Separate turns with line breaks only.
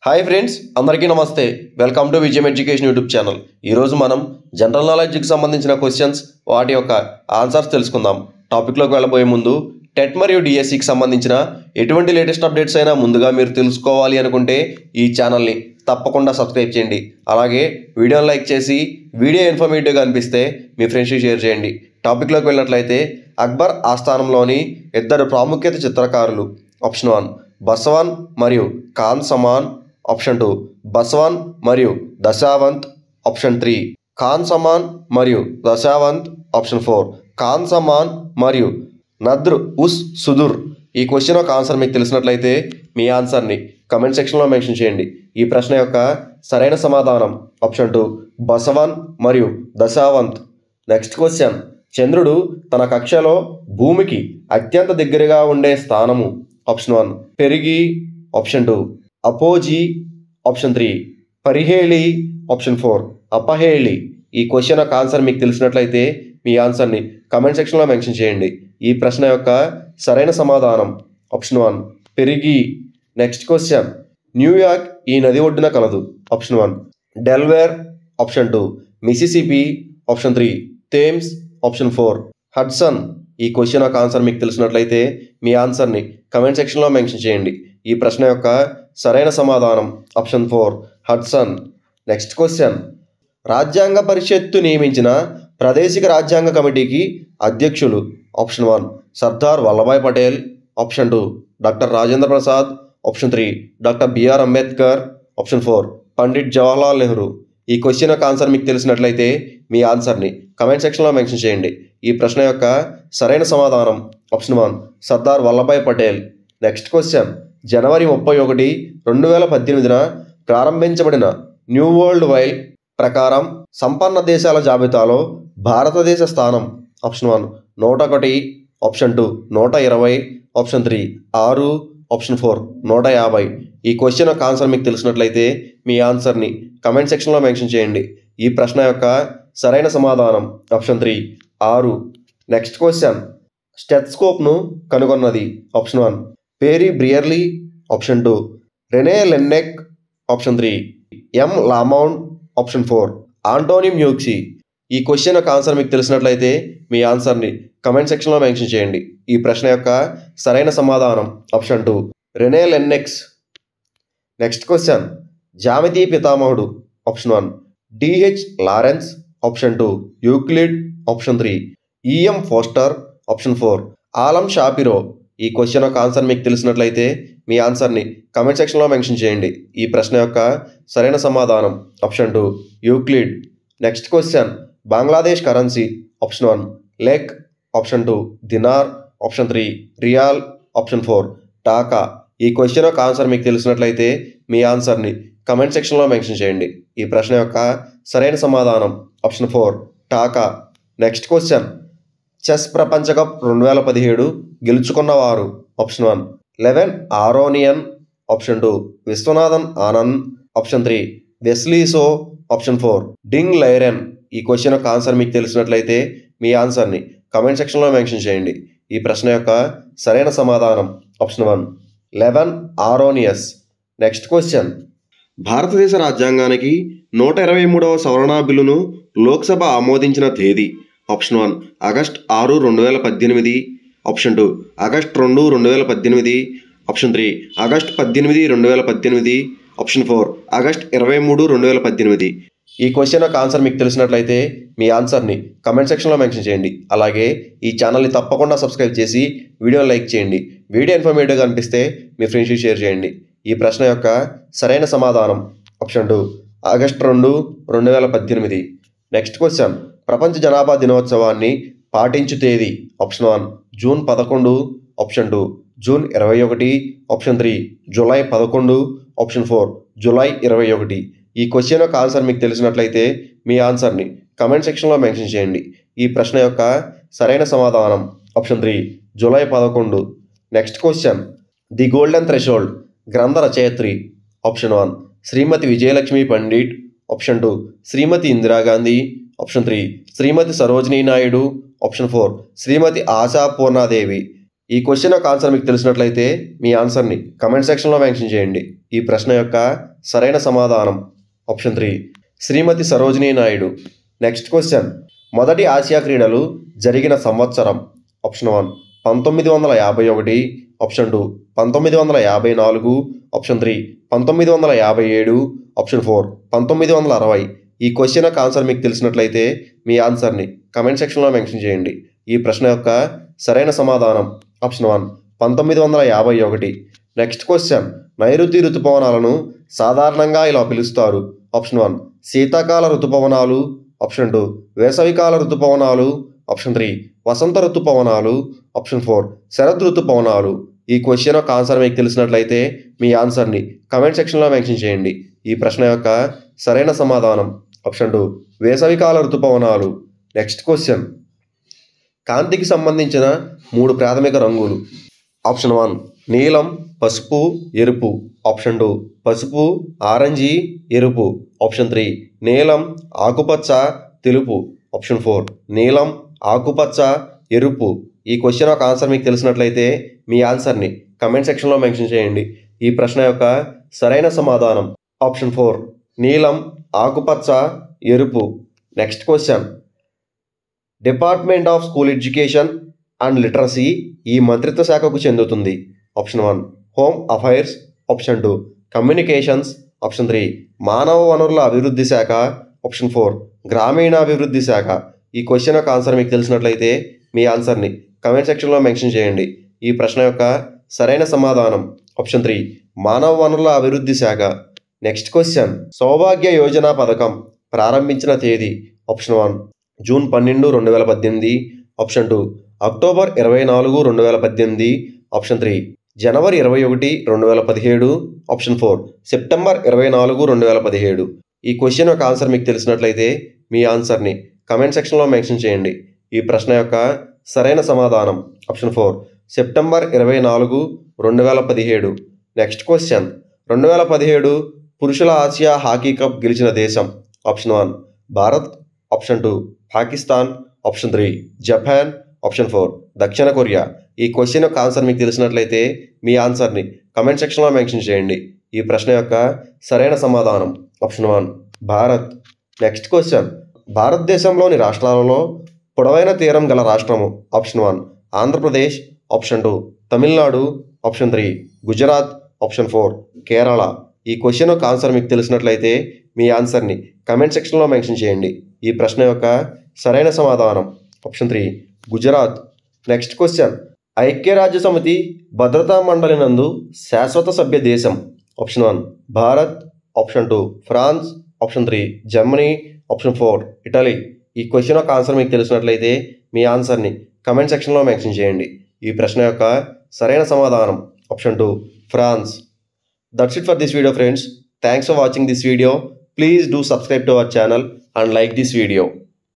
Hi friends, అందరికీ నమస్తే. Welcome to విజయం ఎడ్యుకేషన్ యూట్యూబ్ ఛానల్. ఈరోజు మనం జనరల్ నాలెడ్జ్కి సంబంధించిన క్వశ్చన్స్, వాటి యొక్క ఆన్సర్స్ తెలుసుకుందాం. టాపిక్లోకి వెళ్ళబోయే ముందు టెట్ మరియు డిఎస్సికి సంబంధించిన ఎటువంటి లేటెస్ట్ అప్డేట్స్ అయినా ముందుగా మీరు తెలుసుకోవాలి అనుకుంటే ఈ ఛానల్ని తప్పకుండా సబ్స్క్రైబ్ చేయండి. అలాగే వీడియోని లైక్ చేసి వీడియో ఇన్ఫర్మేటివ్గా అనిపిస్తే మీ ఫ్రెండ్స్కి షేర్ చేయండి. టాపిక్లోకి వెళ్ళినట్లయితే అక్బర్ ఆస్థానంలోని ఇద్దరు ప్రాముఖ్యత చిత్రకారులు. ఆప్షన్ 1 బసవన్ మరియు ఖాన్ సమాన్. ఆప్షన్ 2 బసవన్ మరియు దశావంత్. ఆప్షన్ 3 ఖాన్ సమాన్ మరియు దశావంత్. ఆప్షన్ 4 ఖాన్ సమాన్ మరియు నద్ర్ ఉస్ సుదుర్. ఈ క్వశ్చన్ యొక్క ఆన్సర్ మీకు తెలిసినట్లయితే మీ ఆన్సర్ని కమెంట్ సెక్షన్లో మెన్షన్ చేయండి. ఈ ప్రశ్న యొక్క సరైన సమాధానం ఆప్షన్ 2 బసవన్ మరియు దశావంత్. నెక్స్ట్ క్వశ్చన్, చంద్రుడు తన కక్షలో భూమికి అత్యంత దగ్గరగా ఉండే స్థానము. ఆప్షన్ 1 పెరిగి. Option 2 apogee. ఆప్షన్ 3 పరిహేళి. ఆప్షన్ 4 అపహేళి. ఈ క్వశ్చన్ యొక్క ఆన్సర్ మీకు తెలిసినట్లయితే మీ ఆన్సర్ని కమెంట్ సెక్షన్లో మెన్షన్ చేయండి. ఈ ప్రశ్న యొక్క సరైన సమాధానం ఆప్షన్ 1 పెరిగి. నెక్స్ట్ క్వశ్చన్, న్యూయార్క్ ఈ నది ఒడ్డున కలదు. Option 1 Delaware. Option 2 Mississippi. Option 3 Thames. Option 4 Hudson. ఈ క్వశ్చన్ యొక్క ఆన్సర్ మీకు తెలిసినట్లయితే మీ ఆన్సర్ని కమెంట్ సెక్షన్లో మెన్షన్ చేయండి. ఈ ప్రశ్న యొక్క సరైన సమాధానం ఆప్షన్ 4 హడ్సన్. నెక్స్ట్ క్వశ్చన్, రాజ్యాంగ పరిషత్తు నియమించిన ప్రాదేశిక రాజ్యాంగ కమిటీకి అధ్యక్షులు. Option 1 Sardar Vallabhbhai Patel. Option 2 doctor Rajendra Prasad. Option 3 doctor BR Ambedkar. Option 4 Pandit Jawaharlal Nehru. ఈ క్వశ్చన్ యొక్క ఆన్సర్ మీకు తెలిసినట్లయితే మీ ఆన్సర్ని కమెంట్ సెక్షన్లో మెన్షన్ చేయండి. ఈ ప్రశ్న యొక్క సరైన సమాధానం option 1 Sardar Vallabhbhai Patel. Next question, జనవరి 31, 2018న ప్రారంభించబడిన న్యూ వరల్డ్ వైల్ ప్రకారం సంపన్న దేశాల జాబితాలో భారతదేశ స్థానం. ఆప్షన్ 1 101. ఆప్షన్ 2 120. ఆప్షన్ 3 6. ఆప్షన్ 4 150. ఈ క్వశ్చన్ యొక్క ఆన్సర్ మీకు తెలిసినట్లయితే మీ ఆన్సర్ని కమెంట్ సెక్షన్లో మెన్షన్ చేయండి. ఈ ప్రశ్న యొక్క సరైన సమాధానం ఆప్షన్ 3 6. నెక్స్ట్ క్వశ్చన్, స్టెథోస్కోప్ను కనుగొన్నది. Option 1 Perry Brierly. Option 2 Rene Laennec. Option 3 M Lamound. Option 4 Antony Muxie. ఈ క్వశ్చన్ యొక్క ఆన్సర్ మీకు తెలిసినట్లయితే మీ ఆన్సర్ని కమెంట్ సెక్షన్లో మెన్షన్ చేయండి. ఈ ప్రశ్న యొక్క సరైన సమాధానం option 2 Rene Laennec. Next question, జ్యామితి పితామహుడు. Option 1 DH Lawrence. Option 2 Euclid. Option 3 EM Forster. Option 4 Alan Shapiro. ఈ క్వశ్చన్ యొక్క ఆన్సర్ మీకు తెలిసినట్లయితే మీ ఆన్సర్ని కమెంట్ సెక్షన్లో మెన్షన్ చేయండి. ఈ ప్రశ్న యొక్క సరైన సమాధానం option 2 Euclid. Next question, Bangladesh currency. Option 1 lek. Option 2 dinar. Option 3 riyal. Option 4 taka. ఈ క్వశ్చన్ యొక్క ఆన్సర్ మీకు తెలిసినట్లయితే మీ ఆన్సర్ని కమెంట్ సెక్షన్లో మెన్షన్ చేయండి. ఈ ప్రశ్న యొక్క సరైన సమాధానం option 4 taka. Next question, chess ప్రపంచ కప్ 2017 గెలుచుకున్నవారు. Option 1 Levon Aronian. Option 2 Viswanathan Anand. Option 3 Wesley So. Option 4 Ding Liren. ఈ క్వశ్చన్ యొక్క ఆన్సర్ మీకు తెలిసినట్లయితే మీ ఆన్సర్ని కమెంట్ సెక్షన్లో మెన్షన్ చేయండి. ఈ ప్రశ్న యొక్క సరైన సమాధానం ఆప్షన్ 1 లెవెన్ ఆరోనియస్. నెక్స్ట్ క్వశ్చన్, భారతదేశ రాజ్యాంగానికి 123వ సవరణ బిల్లును లోక్సభ ఆమోదించిన తేదీ. Option 1 August 6, 2018. Option 2 August 2, 2018. Option 3 August 18, 2018. Option 4 August 23, 2018. ఈ క్వశ్చన్ యొక్క ఆన్సర్ మీకు తెలిసినట్లయితే మీ ఆన్సర్ని కమెంట్ సెక్షన్లో మెన్షన్ చేయండి. అలాగే ఈ ఛానల్ని తప్పకుండా సబ్స్క్రైబ్ చేసి వీడియోని లైక్ చేయండి. వీడియో ఇన్ఫర్మేటివ్గా అనిపిస్తే మీ ఫ్రెండ్స్కి షేర్ చేయండి. ఈ ప్రశ్న యొక్క సరైన సమాధానం ఆప్షన్ 2 ఆగస్ట్ 2, 2018. నెక్స్ట్ క్వశ్చన్, ప్రపంచ జనాభా దినోత్సవాన్ని పాటించు తేదీ. Option 1 June 11. Option 2 June 21. Option 3 July 11. Option 4 July 21. ఈ క్వశ్చన్ యొక్క ఆన్సర్ మీకు తెలిసినట్లయితే మీ ఆన్సర్ని కమెంట్ సెక్షన్లో మెన్షన్ చేయండి. ఈ ప్రశ్న యొక్క సరైన సమాధానం option 3 July 11. Next question, the golden threshold గ్రంథ రచయిత్రి. ఆప్షన్ 1 శ్రీమతి విజయలక్ష్మి పండిట్. ఆప్షన్ 2 శ్రీమతి ఇందిరాగాంధీ. ఆప్షన్ 3 శ్రీమతి సరోజినీ నాయుడు. ఆప్షన్ 4 శ్రీమతి ఆశా పూర్ణాదేవి. ఈ క్వశ్చన్ యొక్క ఆన్సర్ మీకు తెలిసినట్లయితే మీ ఆన్సర్ని కమెంట్ సెక్షన్లో మెన్షన్ చేయండి. ఈ ప్రశ్న యొక్క సరైన సమాధానం ఆప్షన్ 3 శ్రీమతి సరోజినీ నాయుడు. నెక్స్ట్ క్వశ్చన్, మొదటి ఆసియా క్రీడలు జరిగిన సంవత్సరం ఆప్షన్ 1 1951, ఆప్షన్ 2 1954, ఆప్షన్ 3 1957, ఆప్షన్ 4 1960. ఈ క్వశ్చన్ యొక్క ఆన్సర్ మీకు తెలిసినట్లయితే మీ ఆన్సర్ని కమెంట్ సెక్షన్లో మెన్షన్ చేయండి. ఈ ప్రశ్న యొక్క సరైన సమాధానం ఆప్షన్ 1 1951. నెక్స్ట్ క్వశ్చన్, నైరుతి ఋతుపవనాలను సాధారణంగా ఇలా పిలుస్తారు. ఆప్షన్ 1 శీతాకాల ఋతుపవనాలు, ఆప్షన్ 2 వేసవికాల ఋతుపవనాలు, ఆప్షన్ 3 వసంత ఋతుపవనాలు, ఆప్షన్ 4 శరద్ ఋతుపవనాలు. ఈ క్వశ్చన్ యొక్క ఆన్సర్ మీకు తెలిసినట్లయితే మీ ఆన్సర్ని కమెంట్ సెక్షన్లో మెన్షన్ చేయండి. ఈ ప్రశ్న యొక్క సరైన సమాధానం ఆప్షన్ 2 వేసవికాల ఋతుపవనాలు. నెక్స్ట్ క్వశ్చన్, కాంతికి సంబంధించిన 3 ప్రాథమిక రంగులు. ఆప్షన్ 1 నీలం, పసుపు, ఎరుపు, ఆప్షన్ 2 పసుపు, ఆరెంజీ, ఎరుపు, ఆప్షన్ 3 నీలం, ఆకుపచ్చ, తెలుపు, ఆప్షన్ 4 నీలం, ఆకుపచ్చ, ఎరుపు. ఈ క్వశ్చన్ యొక్క ఆన్సర్ మీకు తెలిసినట్లయితే మీ ఆన్సర్ని కమెంట్ సెక్షన్లో మెన్షన్ చేయండి. ఈ ప్రశ్న యొక్క సరైన సమాధానం ఆప్షన్ 4 నీలం, ఆకుపచ్చ, ఎరుపు. Next question, department of school education and literacy ఈ మంత్రిత్వ శాఖకు చెందుతుంది. Option 1 home affairs, option 2 communications, option 3 మానవ వనరుల అభివృద్ధి శాఖ, ఆప్షన్ 4 గ్రామీణాభివృద్ధి శాఖ. ఈ క్వశ్చన్ యొక్క ఆన్సర్ మీకు తెలిసినట్లయితే మీ ఆన్సర్ని కమెంట్ సెక్షన్లో మెన్షన్ చేయండి. ఈ ప్రశ్న యొక్క సరైన సమాధానం ఆప్షన్ 3 మానవ వనరుల అభివృద్ధి శాఖ. నెక్స్ట్ క్వశ్చన్, సౌభాగ్య యోజన పథకం ప్రారంభించిన తేదీ. Option 1 June 12, 2018, option 2 October 24, 2018, option 3 జనవరి 21, 2017, ఆప్షన్ 4 సెప్టెంబర్ 24, 2017. ఈ క్వశ్చన్ యొక్క ఆన్సర్ మీకు తెలిసినట్లయితే మీ ఆన్సర్ని కమెంట్ సెక్షన్లో మెన్షన్ చేయండి. ఈ ప్రశ్న యొక్క సరైన సమాధానం ఆప్షన్ 4 సెప్టెంబర్ 24, 2017. నెక్స్ట్ క్వశ్చన్, 2017 పురుషుల ఆసియా హాకీ కప్ గెలిచిన దేశం. Option 1 Bharat, option 2 Pakistan, option 3 Japan, option 4 దక్షిణ కొరియా. ఈ క్వశ్చన్ యొక్క ఆన్సర్ మీకు తెలిసినట్లయితే మీ ఆన్సర్ని కమెంట్ సెక్షన్లో మెన్షన్ చేయండి. ఈ ప్రశ్న యొక్క సరైన సమాధానం ఆప్షన్ 1 భారత్. నెక్స్ట్ క్వశ్చన్, భారతదేశంలోని రాష్ట్రాలలో పొడవైన తీరం గల రాష్ట్రము. Option 1 Andhra Pradesh, option 2 Tamil Nadu, option 3 Gujarat, option 4 Kerala. ఈ క్వశ్చన్ యొక్క ఆన్సర్ మీకు తెలిసినట్లయితే మీ ఆన్సర్ని కమెంట్ సెక్షన్లో మెన్షన్ చేయండి. ఈ ప్రశ్న యొక్క సరైన సమాధానం ఆప్షన్ 3 గుజరాత్. నెక్స్ట్ క్వశ్చన్, ఐక్యరాజ్య సమితి భద్రతా మండలి నందు శాశ్వత సభ్య దేశం. Option 1 Bharat, option 2 France, option 3 Germany, option 4 Italy. ఈ క్వశ్చన్ యొక్క ఆన్సర్ మీకు తెలిసినట్లయితే మీ ఆన్సర్ని కమెంట్ సెక్షన్లో మెన్షన్ చేయండి. ఈ ప్రశ్న యొక్క సరైన సమాధానం option 2 France. That's it for this video friends. Thanks for watching this video. Please do subscribe to our channel and like this video.